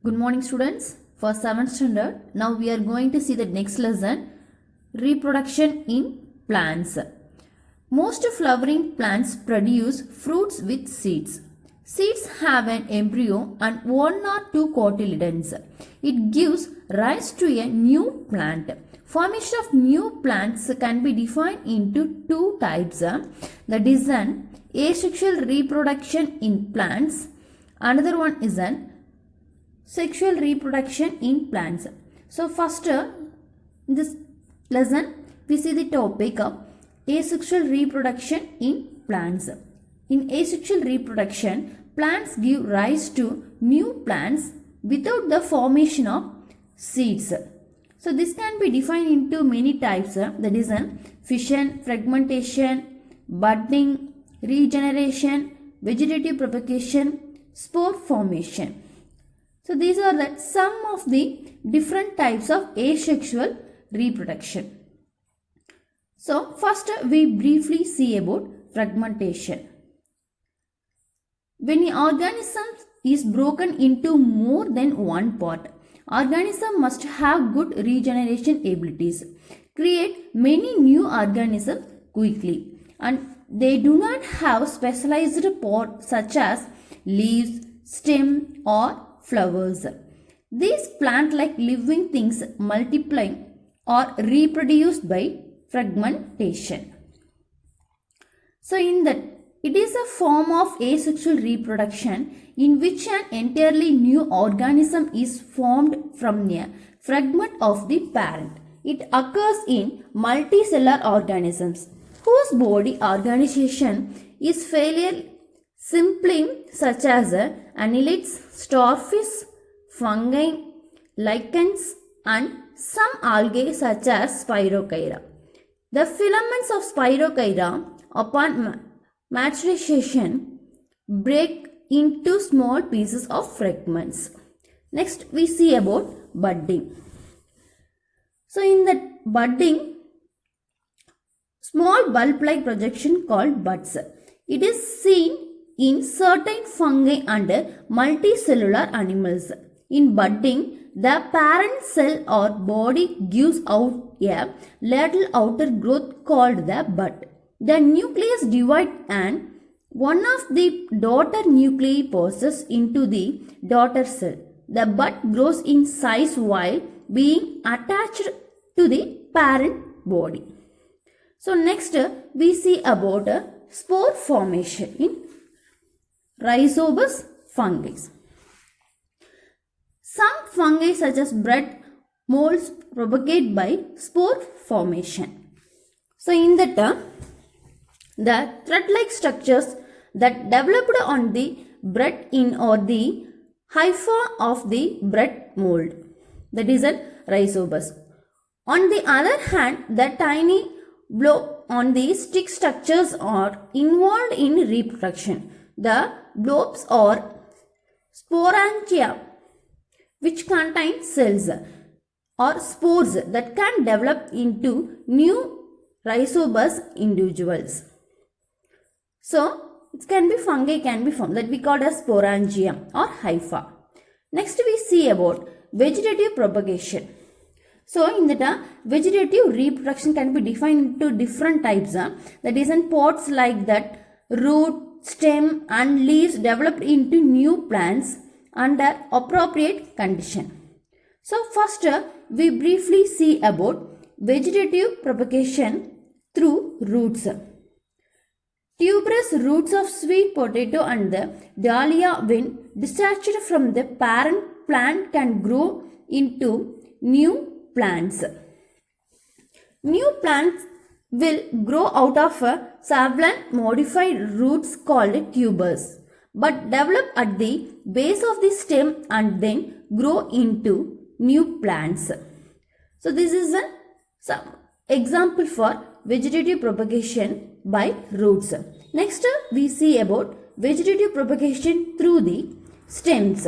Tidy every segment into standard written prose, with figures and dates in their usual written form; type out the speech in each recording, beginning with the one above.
Good morning students. For 7th standard, now we are going to see the next lesson, reproduction in plants. Most flowering plants produce fruits with seeds. Seeds have an embryo and one or two cotyledons. It gives rise to a new plant. Formation of new plants can be defined into two types. That is an asexual reproduction in plants. Another one is an sexual reproduction in plants. So first in this lesson we see the topic of asexual reproduction in plants. In asexual reproduction, plants give rise to new plants without the formation of seeds. So this can be defined into many types, that is fission, fragmentation, budding, regeneration, vegetative propagation, spore formation. So these are some of the different types of asexual reproduction. So first we briefly see about fragmentation. When an organism is broken into more than one part, organism must have good regeneration abilities, create many new organisms quickly, and they do not have specialized parts such as leaves, stem or flowers. These plant-like living things multiply or reproduce by fragmentation. So in that, it is a form of asexual reproduction in which an entirely new organism is formed from a fragment of the parent. It occurs in multicellular organisms whose body organization is fairly simple, such as annelids, starfish, fungi, lichens, and some algae such as Spirochaeta. The filaments of Spirochaeta, upon maturation, break into small pieces of fragments. Next, we see about budding. So, in that budding, small bulb-like projection called buds. It is seen in certain fungi and multicellular animals. In budding, the parent cell or body gives out a little outer growth called the bud. The nucleus divides and one of the daughter nuclei passes into the daughter cell. The bud grows in size while being attached to the parent body. So next we see about spore formation in Rhizobus fungi. Some fungi such as bread molds propagate by spore formation. So in that the thread-like structures that developed on the bread in or the hypha of the bread mold, that is a rhizobus. On the other hand, the tiny blob on the stick structures are involved in reproduction. The blobs or sporangia, which contain cells or spores that can develop into new rhizobus individuals. So, it can be fungi, can be formed, that we call as sporangium or hypha. Next we see about vegetative propagation. So, in that vegetative reproduction can be defined into different types. That is in pots like that, root, stem and leaves developed into new plants under appropriate condition. So, first we briefly see about vegetative propagation through roots. Tuberous roots of sweet potato and the dahlia, when discharged from the parent plant, can grow into new plants. New plants will grow out of several modified roots called tubers, but develop at the base of the stem and then grow into new plants. So this is some example for vegetative propagation by roots. Next we see about vegetative propagation through the stems.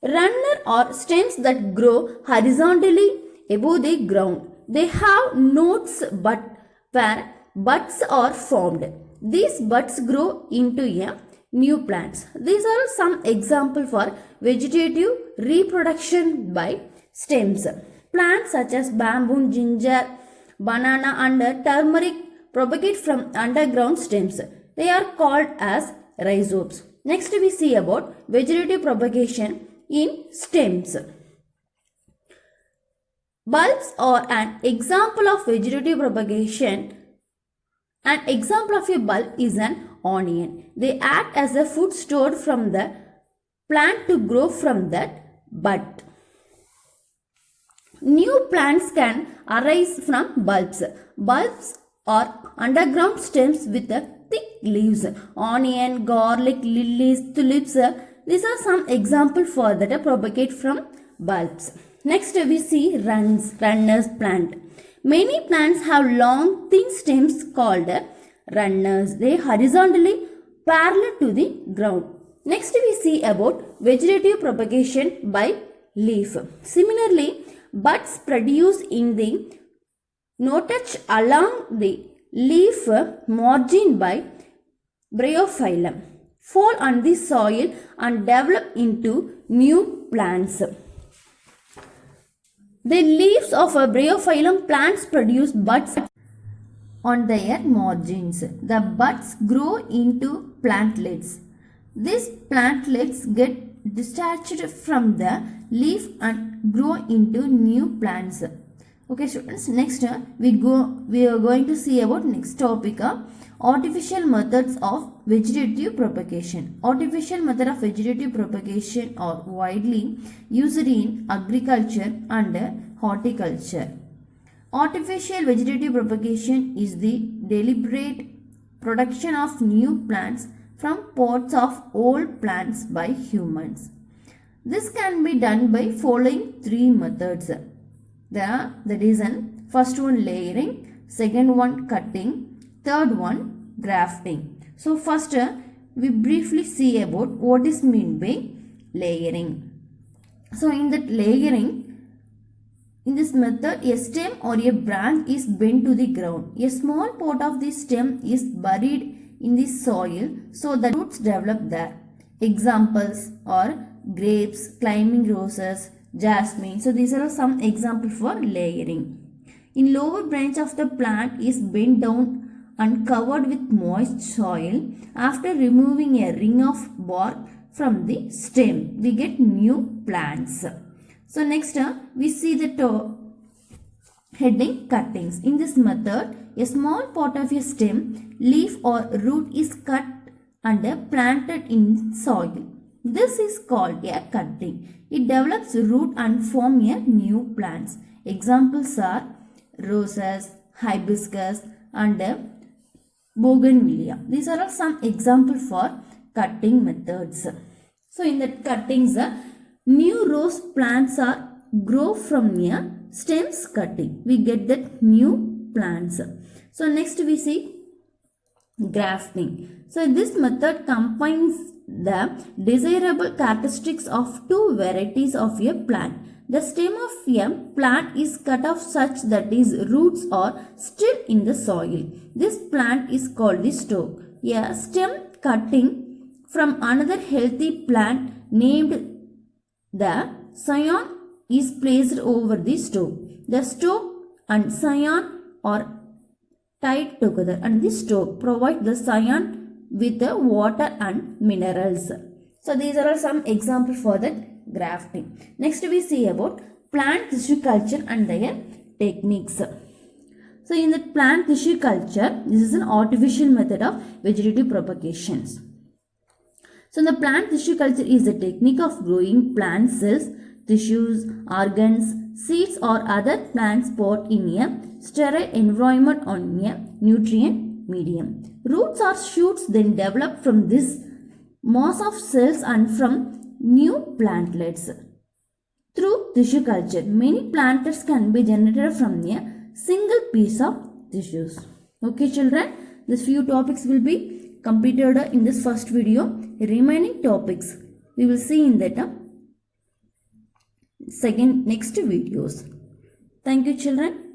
Runner or stems that grow horizontally above the ground. They have nodes but where buds are formed. These buds grow into a new plants. These are some example for vegetative reproduction by stems. Plants such as bamboo, ginger, banana and turmeric propagate from underground stems. They are called as rhizomes. Next we see about vegetative propagation in stems. Bulbs are an example of vegetative propagation. An example of a bulb is an onion. They act as a food stored from the plant to grow from that bud. New plants can arise from bulbs. Bulbs are underground stems with thick leaves. Onion, garlic, lilies, tulips. These are some examples for that propagate from bulbs. Next we see runners plant. Many plants have long thin stems called runners. They horizontally parallel to the ground. Next we see about vegetative propagation by leaf. Similarly, buds produce in the notch along the leaf margin by bryophyllum fall on the soil and develop into new plants. The leaves of a bryophyllum plants produce buds on their margins. The buds grow into plantlets. These plantlets get discharged from the leaf and grow into new plants. Okay students, next we are going to see about next topic, artificial methods of vegetative propagation. Artificial method of vegetative propagation are widely used in agriculture and horticulture. Artificial vegetative propagation is the deliberate production of new plants from pods of old plants by humans. This can be done by following three methods. That is first one layering, second one cutting, third one grafting. So first we briefly see about what is meant by layering. So in that layering, in this method, a stem or a branch is bent to the ground. A small part of the stem is buried in the soil so that roots develop there. Examples are grapes, climbing roses, jasmine. So these are some examples for layering. In lower branch of the plant is bent down and covered with moist soil. After removing a ring of bark from the stem, we get new plants. So next we see the heading cuttings. In this method, a small part of a stem, leaf or root is cut and planted in soil. This is called a cutting. It develops root and form a new plants. Examples are roses, hibiscus and bougainvillea. These are all some examples for cutting methods. So in the cuttings, new rose plants are grow from a stems cutting. We get that new plants. So next we see grafting. So this method combines the desirable characteristics of two varieties of a plant. The stem of a plant is cut off such that its roots are still in the soil. This plant is called the stalk. A stem cutting from another healthy plant named the scion is placed over the stalk. The stalk and scion are tied together and the stalk provides the scion with the water and minerals. So these are some examples for that grafting. Next we see about plant tissue culture and their techniques. So in the plant tissue culture, this is an artificial method of vegetative propagations. So the plant tissue culture is a technique of growing plant cells, tissues, organs, seeds or other plant spot in a sterile environment on a nutrient medium. Roots or shoots then develop from this mass of cells and from new plantlets. Through tissue culture, many plantlets can be generated from a single piece of tissues. Okay children, these few topics will be completed in this first video. Remaining topics we will see in that next videos. Thank you children.